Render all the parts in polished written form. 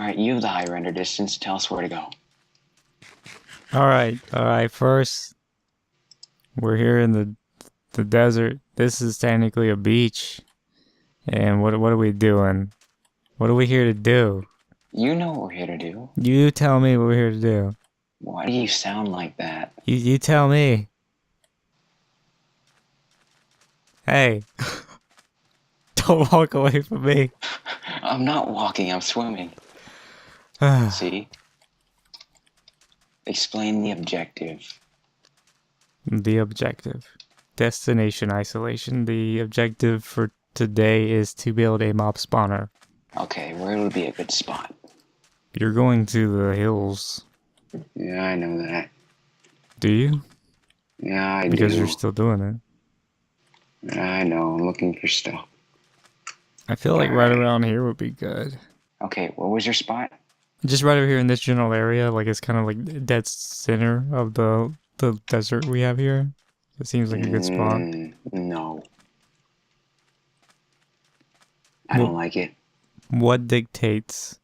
Alright, you have the high render distance. Tell us where to go. Alright, first, we're here in the desert. This is technically a beach. And what are we doing? What are we here to do? You know what we're here to do. You tell me what we're here to do. Why do you sound like that? You tell me. Hey. Don't walk away from me. I'm not walking, I'm swimming. See? Explain the objective. The objective. Destination isolation. The objective for today is to build a mob spawner. Okay, where would be a good spot? You're going to the hills. Yeah, I know that. Do you? Yeah, I do. Because you're still doing it. I know, I'm looking for stuff. I feel like right around here would be good. Okay, what was your spot? Just right over here in this general area, like it's kind of like dead center of the desert we have here. It seems like a good spot. No. I don't like it. What dictates?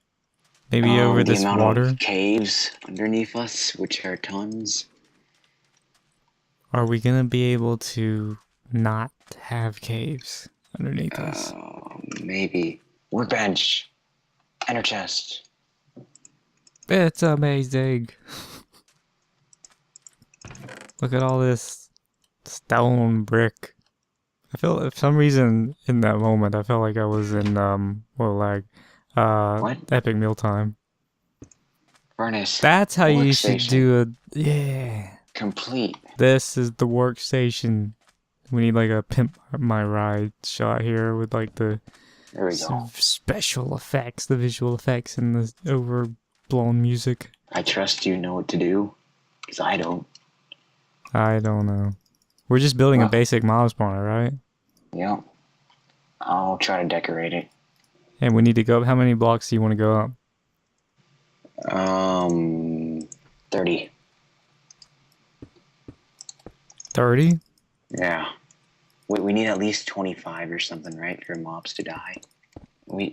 Maybe over this amount water? of caves underneath us, which are tons. Are we gonna be able to not have caves underneath us? Maybe. Workbench. Enter chest. It's amazing. Look at all this stone brick. I feel, for some reason, in that moment, I felt like I was in, what? Epic Mealtime. Furnace. That's how you should do it. Yeah. Complete. This is the workstation. We need like a pimp my ride shot here with like the special effects, the visual effects, and the overblown music. I trust you know what to do, because I don't. I don't know. We're just building a basic mob spawner, right? Yep. I'll try to decorate it. And we need to go up. How many blocks do you want to go up? 30. 30? Yeah. We need at least 25 or something, right, for mobs to die. We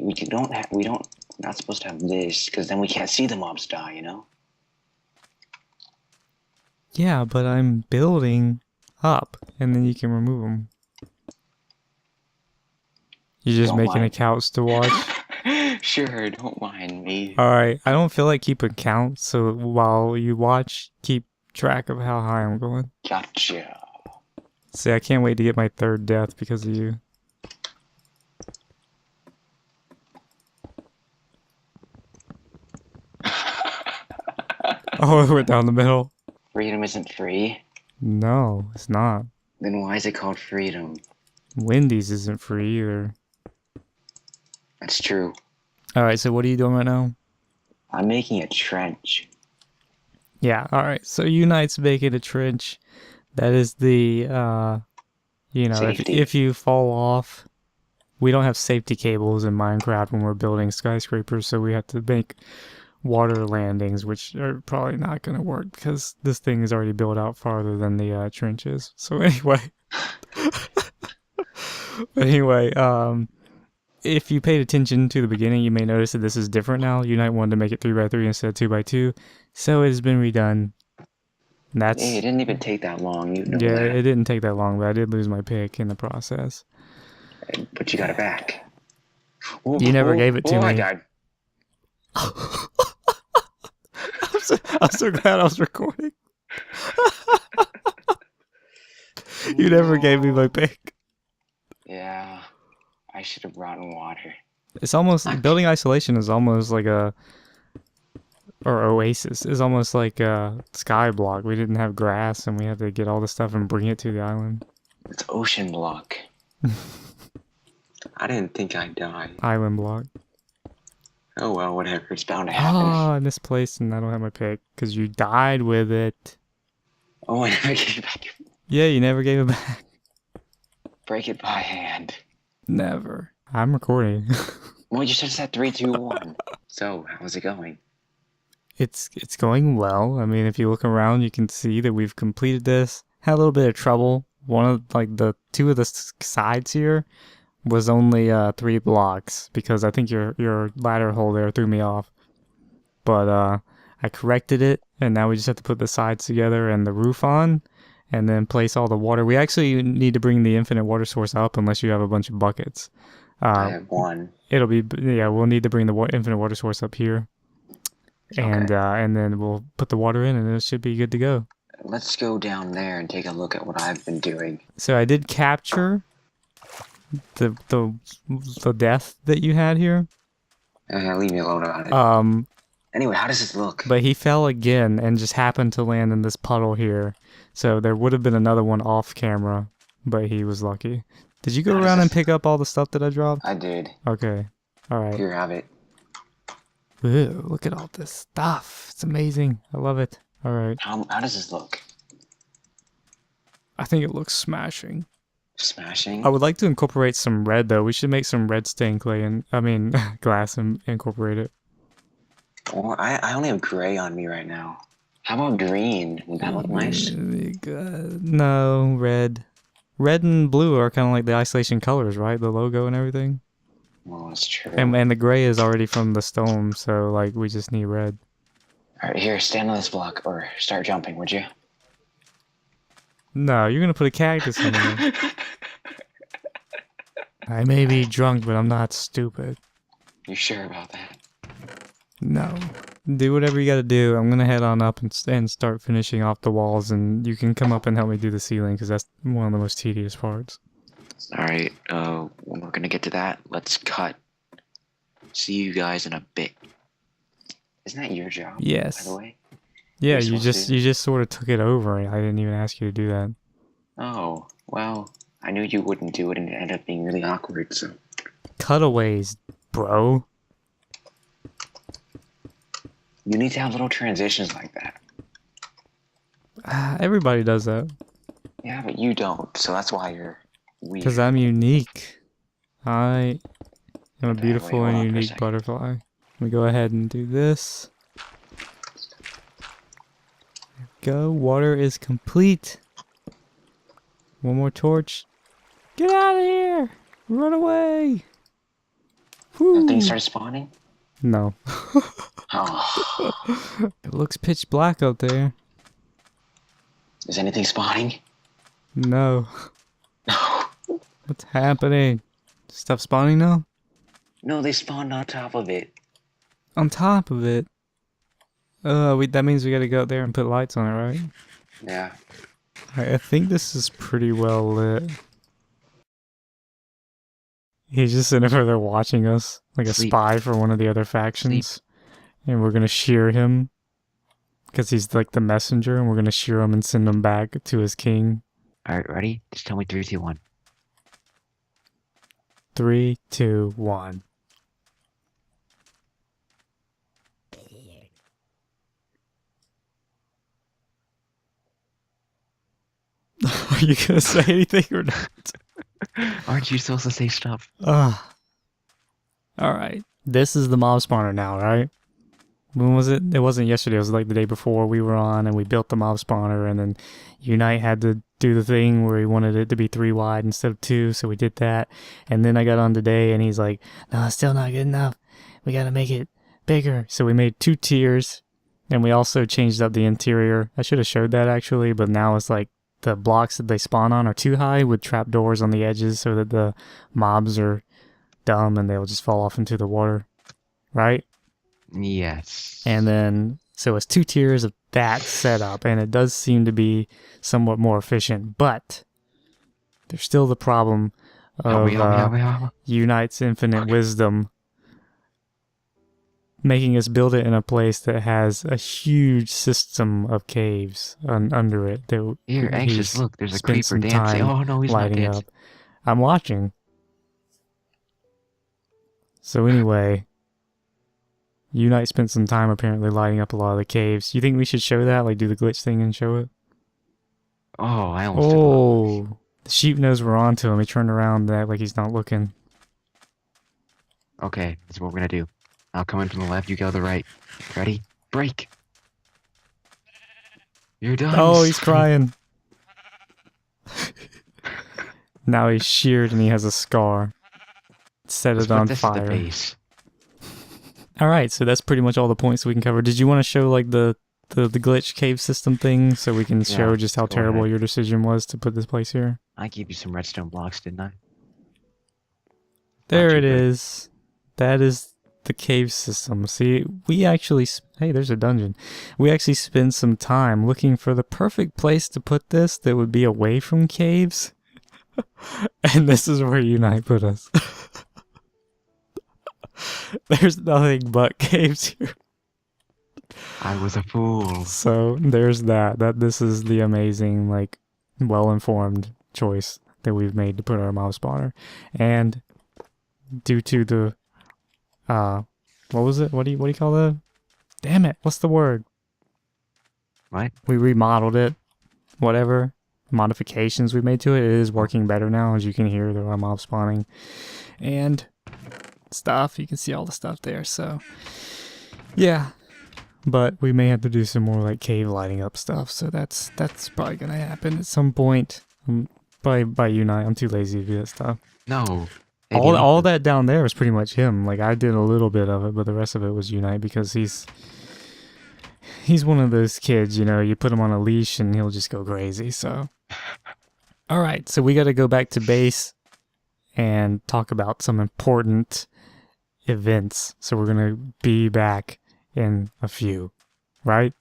not supposed to have this, because then we can't see the mobs die, you know? Yeah, but I'm building up, and then you can remove them. You're just making a couch to watch? Sure, don't mind me. Alright, I don't feel like keeping count, so while you watch, keep track of how high I'm going. Gotcha. See, I can't wait to get my third death because of you. Oh, it went down the middle. Freedom isn't free? No, it's not. Then why is it called freedom? Wendy's isn't free either. That's true. Alright, so what are you doing right now? I'm making a trench. Yeah, alright. So Youknight's making a trench. That is the, you know, if you fall off, we don't have safety cables in Minecraft when we're building skyscrapers, so we have to make water landings, which are probably not going to work because this thing is already built out farther than the trenches. So anyway, if you paid attention to the beginning, you may notice that this is different now. Youknight wanted to make it 3x3 instead of 2x2, so it has been redone. Hey, it didn't even take that long. You know that. It didn't take that long, but I did lose my pick in the process. But you got it back. You never gave it to me. Oh my god. I'm so glad I was recording. You never gave me my pick. Yeah, I should have brought water. It's almost, building isolation is almost like or OASIS is almost like a sky block. We didn't have grass and we had to get all the stuff and bring it to the island. It's ocean block. I didn't think I'd die. Island block. Oh well, whatever. It's bound to happen. Oh, I misplaced and I don't have my pick because you died with it. Oh, I never gave it back. Yeah, you never gave it back. Break it by hand. Never. I'm recording. Well, you just said 3, 2, 1. So, how's it going? It's going well. I mean, if you look around, you can see that we've completed this. Had a little bit of trouble. One of the two of the sides here was only 3 blocks because I think your ladder hole there threw me off. but I corrected it, and now we just have to put the sides together and the roof on, and then place all the water. We actually need to bring the infinite water source up unless you have a bunch of buckets. I have one. It'll be, yeah, we'll need to bring the infinite water source up here. And and then we'll put the water in, and it should be good to go. Let's go down there and take a look at what I've been doing. So I did capture the death that you had here. Leave me alone about it. Anyway, how does this look? But he fell again and just happened to land in this puddle here. So there would have been another one off camera, but he was lucky. Did you go around and pick up all the stuff that I dropped? I did. Okay. All right. Here, have it. Ooh, look at all this stuff. It's amazing. I love it. All right. How does this look? I think it looks smashing. Smashing? I would like to incorporate some red, though. We should make some red stained clay and, glass and incorporate it. Well, I only have gray on me right now. How about green? Would that look nice? No, red. Red and blue are kind of like the isolation colors, right? The logo and everything. Well, that's true. And the gray is already from the stone, so like we just need red. Alright, here, stand on this block or start jumping, would you? No, you're gonna put a cactus in there. I may be drunk, but I'm not stupid. You sure about that? No. Do whatever you gotta do. I'm gonna head on up and start finishing off the walls, and you can come up and help me do the ceiling, because that's one of the most tedious parts. Alright, when we're gonna get to that, let's cut. See you guys in a bit. Isn't that your job? Yes. By the way? Yeah, you just sort of took it over. I didn't even ask you to do that. Oh, well, I knew you wouldn't do it and it ended up being really awkward, so... Cutaways, bro. You need to have little transitions like that. Everybody does that. Yeah, but you don't, so that's why you're weird. Because I'm unique. I am a beautiful and unique butterfly. Let me go ahead and do this. There we go. Water is complete. One more torch. Get out of here! Run away! Woo. Things started spawning? No. Oh. It looks pitch black out there. Is anything spawning? No. No. What's happening? Stuff spawning now? No, they spawned on top of it. On top of it? That means we gotta go out there and put lights on it, right? Yeah. I think this is pretty well lit. He's just sitting over there watching us, like a spy for one of the other factions. And we're gonna shear him. Because he's like the messenger, and we're gonna shear him and send him back to his king. Alright, ready? Just tell me 3, 2, 1. 3, 2, 1. Are you gonna say anything or not? Aren't you supposed to say stuff? Alright. This is the mob spawner now, right? When was it? It wasn't yesterday, it was like the day before we were on and we built the mob spawner, and then Youknight had to do the thing where he wanted it to be 3 wide instead of 2, so we did that. And then I got on today and he's like, no, it's still not good enough. We gotta make it bigger. So we made 2 tiers, and we also changed up the interior. I should have showed that actually, but now it's like the blocks that they spawn on are too high with trapdoors on the edges so that the mobs are dumb and they'll just fall off into the water. Right? Yes. And then, so it's 2 tiers of that setup, and it does seem to be somewhat more efficient, but there's still the problem of Youknight's infinite wisdom making us build it in a place that has a huge system of caves under it. Here, Anxious, look, there's a creeper dancing. Oh no, he's not dancing. I'm watching. So anyway, Youknight spent some time apparently lighting up a lot of the caves. You think we should show that? Like do the glitch thing and show it? Oh, I almost did. The sheep knows we're onto him. He turned around and act like he's not looking. Okay, this is what we're gonna do. I'll come in from the left, you go to the right. Ready? Break! You're done! Oh, he's crying. Now he's sheared and he has a scar. Set it on fire. All right, so that's pretty much all the points we can cover. Did you want to show like the glitch cave system thing so we can show just how terrible your decision was to put this place here? I gave you some redstone blocks, didn't I? There it is. That is the cave system. See, we actually... Hey, there's a dungeon. We actually spent some time looking for the perfect place to put this that would be away from caves. And this is where Youknight put us. There's nothing but caves here. I was a fool. So there's that. This is the amazing, like, well-informed choice that we've made to put our mob spawner. And due to the what was it? What do you call that? Damn it, what's the word? What? We remodeled it. Whatever modifications we made to it, it is working better now. As you can hear, there are mob spawning and stuff. You can see all the stuff there. So yeah, but we may have to do some more like cave lighting up stuff. So that's probably gonna happen at some point. By Youknight. I'm too lazy to do that stuff. No. All that down there is pretty much him. Like, I did a little bit of it, but the rest of it was Youknight because he's one of those kids, you know, you put him on a leash and he'll just go crazy. So all right, so we got to go back to base and talk about some important events. So we're going to be back in a few, right?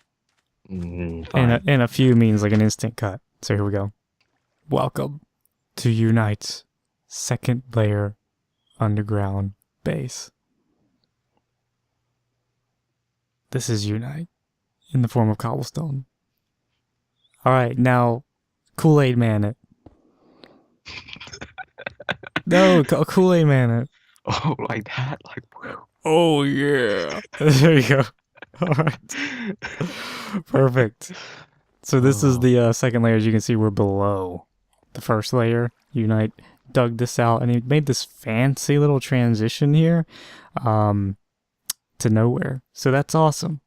Fine. And a few means like an instant cut. So here we go. Welcome to Youknight's second layer underground base. This is Youknight in the form of cobblestone. Alright, now Kool-Aid Man it. No, Kool-Aid Man it. Oh, like that? Like, oh yeah. There you go. Alright. Perfect. So this is the second layer. As you can see, we're below the first layer. Youknight dug this out and he made this fancy little transition here to nowhere. So that's awesome.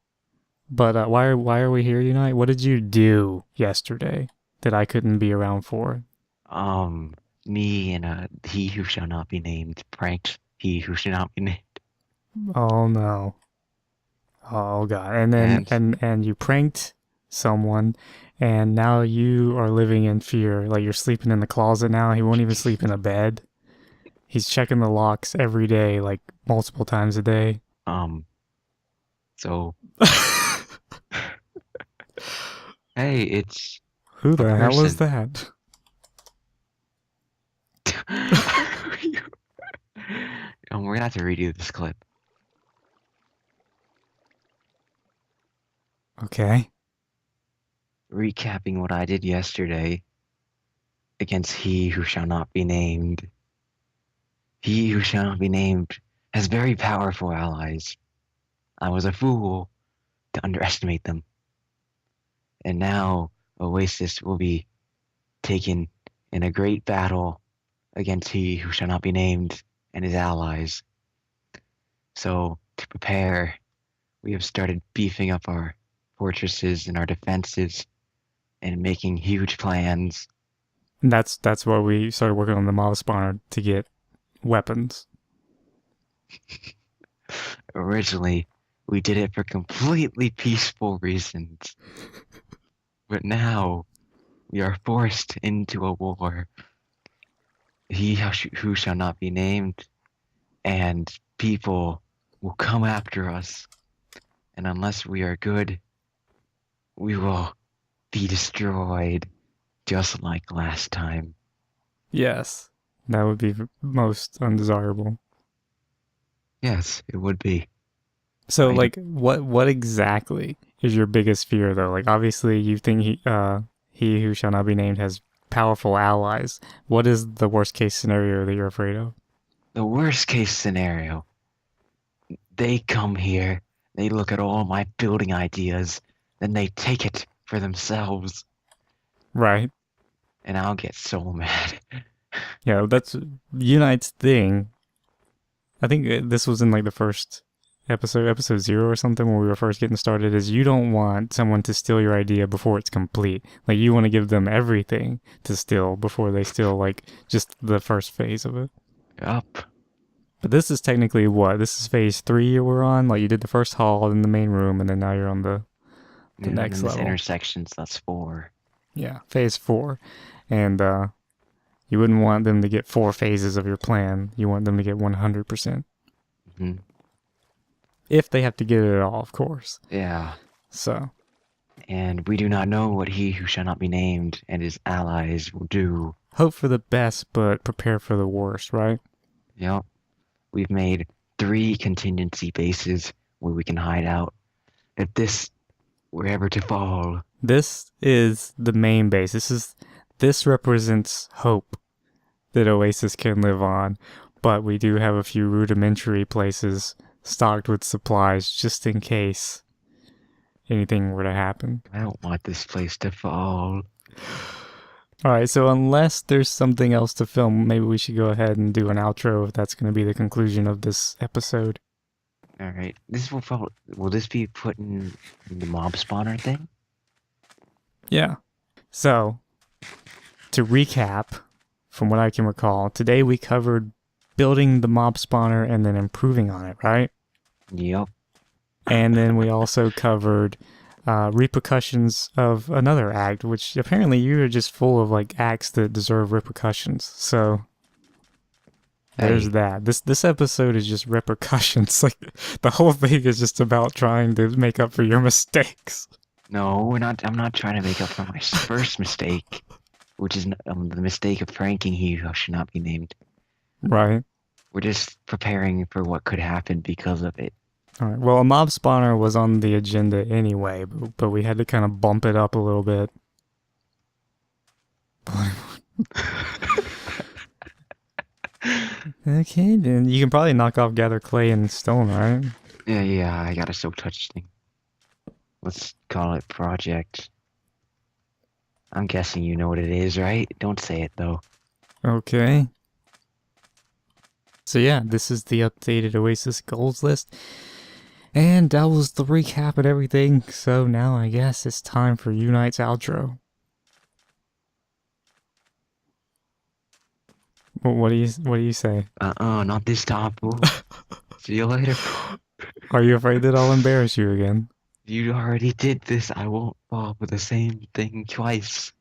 But why are we here, Youknight? What did you do yesterday that I couldn't be around for? Me and he who shall not be named pranked he who shall not be named. Oh no. Oh god. And then and you pranked someone and now you are living in fear. Like, you're sleeping in the closet now. He won't even sleep in a bed. He's checking the locks every day, like multiple times a day. So hey, it's who the hell is that? We're gonna have to redo this clip. Okay. Recapping what I did yesterday against he who shall not be named. He who shall not be named has very powerful allies. I was a fool to underestimate them. And now OASIS will be taken in a great battle against he who shall not be named and his allies. So, to prepare, we have started beefing up our fortresses and our defenses and making huge plans. And that's why we started working on the mob spawner to get weapons. Originally, we did it for completely peaceful reasons. But now, we are forced into a war. He who shall not be named, and people will come after us. And unless we are good, we will be destroyed, just like last time. Yes, that would be most undesirable. Yes, it would be. So, like, what exactly is your biggest fear, though? Like, obviously, you think he who shall not be named has powerful allies. What is the worst case scenario that you're afraid of? The worst case scenario. They come here, they look at all my building ideas, then they take it for themselves. Right. And I'll get so mad. Yeah, that's Youknight's thing. I think this was in like the first episode 0 or something, when we were first getting started, is you don't want someone to steal your idea before it's complete. Like, you want to give them everything to steal before they steal, like, just the first phase of it. Yup. But this is technically what? This is phase 3 we're on? Like, you did the first hall, then the main room, and then now you're on the next this level. intersections, that's 4. Yeah, phase 4. And you wouldn't want them to get 4 phases of your plan. You want them to get 100%. Mm-hmm. If they have to get it at all, of course. Yeah. So. And we do not know what he who shall not be named and his allies will do. Hope for the best, but prepare for the worst, right? Yep. We've made 3 contingency bases where we can hide out. If this were ever to fall. This is the main base. This represents hope that Oasis can live on, but we do have a few rudimentary places stocked with supplies just in case anything were to happen. I don't want this place to fall. Alright, so unless there's something else to film, maybe we should go ahead and do an outro if that's going to be the conclusion of this episode. Alright, will this be put in the mob spawner thing? Yeah. So, to recap, from what I can recall, today we covered building the mob spawner and then improving on it, right? Yep. And then we also covered repercussions of another act, which apparently you're just full of like acts that deserve repercussions. So there's that. This episode is just repercussions. Like the whole thing is just about trying to make up for your mistakes. No, we're not. I'm not trying to make up for my first mistake, which is the mistake of pranking he who should not be named. Right. We're just preparing for what could happen because of it. All right. Well, a mob spawner was on the agenda anyway, but we had to kind of bump it up a little bit. Okay, then you can probably knock off gather clay and stone, right? Yeah, I got a silk touch thing. Let's call it project. I'm guessing you know what it is, right? Don't say it though. Okay. So yeah, this is the updated Oasis goals list. And that was the recap and everything. So now I guess it's time for Youknight's outro. What do you say? Not this time, fool. See you later. Are you afraid that I'll embarrass you again? You already did this. I won't fall for the same thing twice.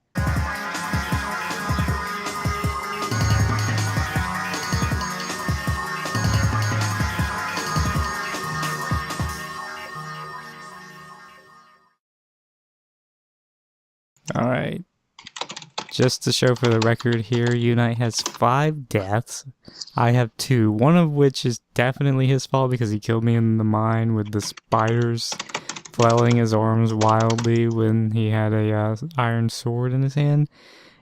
Alright. Just to show for the record here, Youknight has 5 deaths. I have 2, one of which is definitely his fault because he killed me in the mine with the spiders flailing his arms wildly when he had a iron sword in his hand.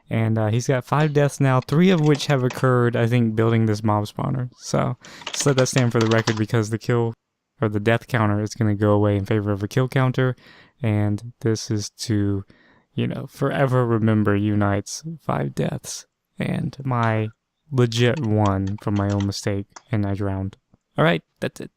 And he's got 5 deaths now, 3 of which have occurred, I think, building this mob spawner. So, just let that stand for the record because the kill, or the death counter is going to go away in favor of a kill counter. And this is to, you know, forever remember Youknight's 5 deaths and my legit 1 from my own mistake, and I drowned. Alright, that's it.